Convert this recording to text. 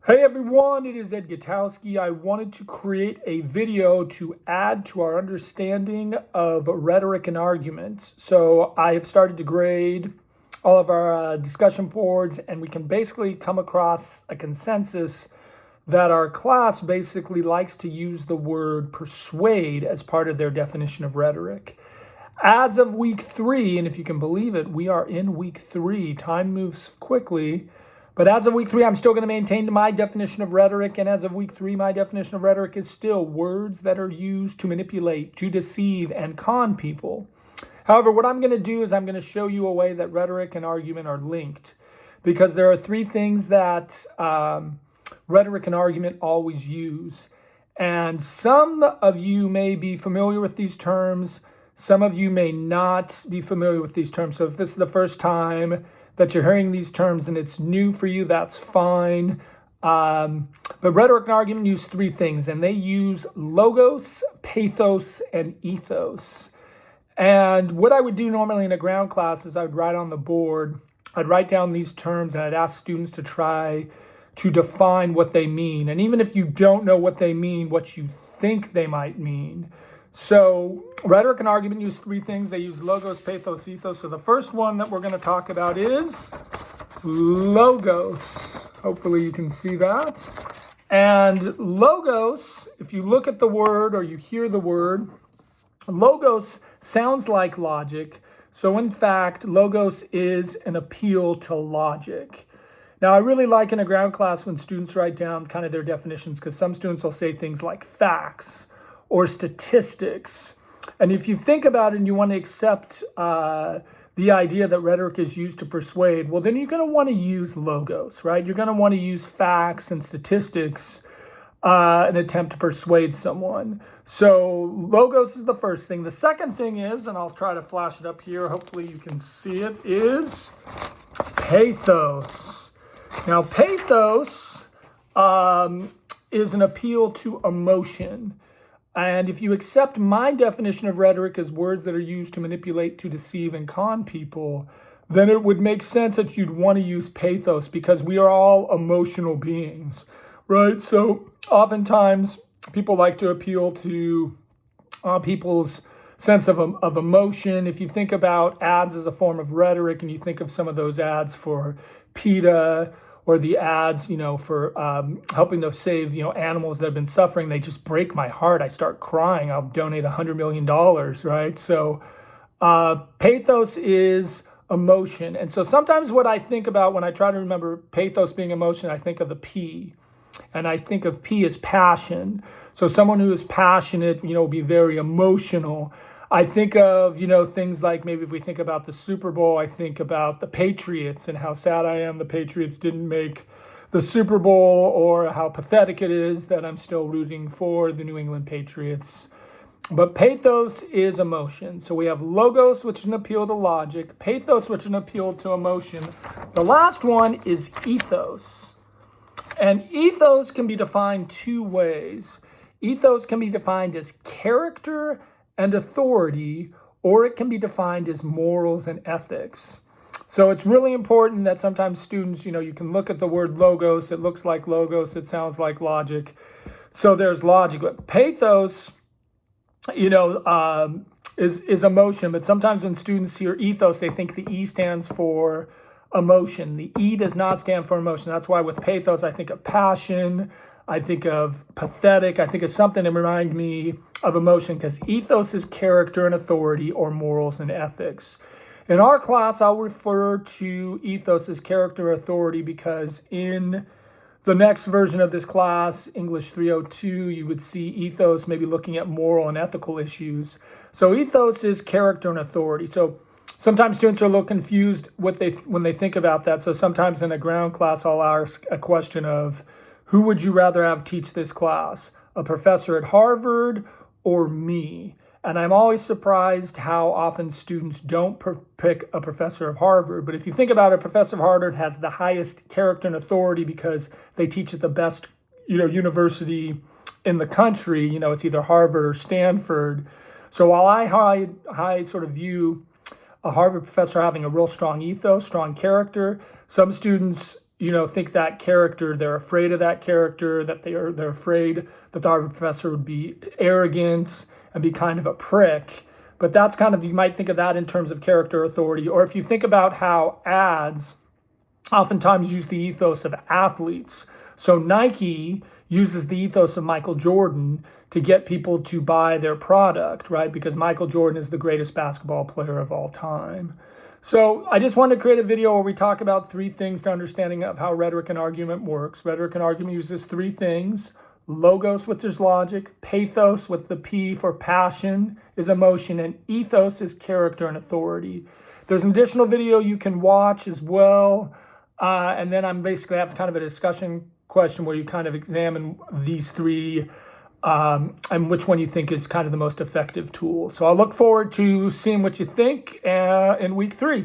Hey everyone, it is Ed Gutowski. I wanted to create a video to add to our understanding of rhetoric and arguments. So I have started to grade all of our discussion boards, and we can basically come across a consensus that our class basically likes to use the word persuade as part of their definition of rhetoric. As of week 3, and if you can believe it, we are in week 3. Time moves quickly. But as of week 3, I'm still going to maintain my definition of rhetoric. And as of week 3, my definition of rhetoric is still words that are used to manipulate, to deceive, and con people. However, what I'm going to do is I'm going to show you a way that rhetoric and argument are linked. Because there are 3 things that rhetoric and argument always use. And some of you may be familiar with these terms. Some of you may not be familiar with these terms. So if this is the first time that you're hearing these terms and it's new for you, that's fine. But rhetoric and argument use 3 things, and they use logos, pathos, and ethos. And what I would do normally in a ground class is I would write on the board, I'd write down these terms, and I'd ask students to try to define what they mean. And even if you don't know what they mean, what you think they might mean. So rhetoric and argument use 3 things. They use logos, pathos, ethos. So the first one that we're going to talk about is logos. Hopefully you can see that. And logos, if you look at the word or you hear the word, logos sounds like logic. So in fact, logos is an appeal to logic. Now, I really like in a ground class when students write down kind of their definitions, because some students will say things like facts or statistics. And if you think about it and you want to accept the idea that rhetoric is used to persuade, well, then you're going to want to use logos, right? You're going to want to use facts and statistics in an attempt to persuade someone. So logos is the first thing. The second thing is, and I'll try to flash it up here, hopefully you can see it, is pathos. Now, pathos is an appeal to emotion. And if you accept my definition of rhetoric as words that are used to manipulate, to deceive, and con people, then it would make sense that you'd want to use pathos, because we are all emotional beings, right? So oftentimes people like to appeal to people's sense of emotion. If you think about ads as a form of rhetoric, and you think of some of those ads for PETA, or the ads, for helping to save, animals that have been suffering, they just break my heart. I start crying. I'll donate $100 million, right? So pathos is emotion. And so sometimes what I think about when I try to remember pathos being emotion, I think of the P. And I think of P as passion. So someone who is passionate, will be very emotional. I think of, things like, maybe if we think about the Super Bowl, I think about the Patriots and how sad I am the Patriots didn't make the Super Bowl, or how pathetic it is that I'm still rooting for the New England Patriots. But pathos is emotion. So we have logos, which is an appeal to logic, pathos, which is an appeal to emotion. The last one is ethos. And ethos can be defined 2 ways. Ethos can be defined as character and authority, or it can be defined as morals and ethics. So it's really important that sometimes students, you can look at the word logos, it looks like logos, it sounds like logic. So there's logic. But pathos, is emotion. But sometimes when students hear ethos, they think the E stands for emotion. The E does not stand for emotion. That's why with pathos, I think of passion, I think of pathetic, I think of something that reminds me of emotion, because ethos is character and authority, or morals and ethics. In our class, I'll refer to ethos as character authority, because in the next version of this class, English 302, you would see ethos maybe looking at moral and ethical issues. So ethos is character and authority. So sometimes students are a little confused when they think about that. So sometimes in a ground class, I'll ask a question of, who would you rather have teach this class? A professor at Harvard or me? And I'm always surprised how often students don't pick a professor of Harvard. But if you think about it, a professor of Harvard has the highest character and authority because they teach at the best, university in the country. It's either Harvard or Stanford. So while I sort of view a Harvard professor having a real strong ethos, strong character, some students think that character, they're afraid of that character, that they're afraid that the Harvard professor would be arrogant and be kind of a prick. But that's kind of, you might think of that in terms of character authority. Or if you think about how ads oftentimes use the ethos of athletes. So Nike uses the ethos of Michael Jordan to get people to buy their product, right? Because Michael Jordan is the greatest basketball player of all time. So I just wanted to create a video where we talk about 3 things to understanding of how rhetoric and argument works. Rhetoric and argument uses 3 things: logos, which is logic; pathos, with the P for passion, is emotion; and ethos is character and authority. There's an additional video you can watch as well. And then I'm basically, that's kind of a discussion question where you kind of examine these 3 and which one you think is kind of the most effective tool. So I'll look forward to seeing what you think in week 3.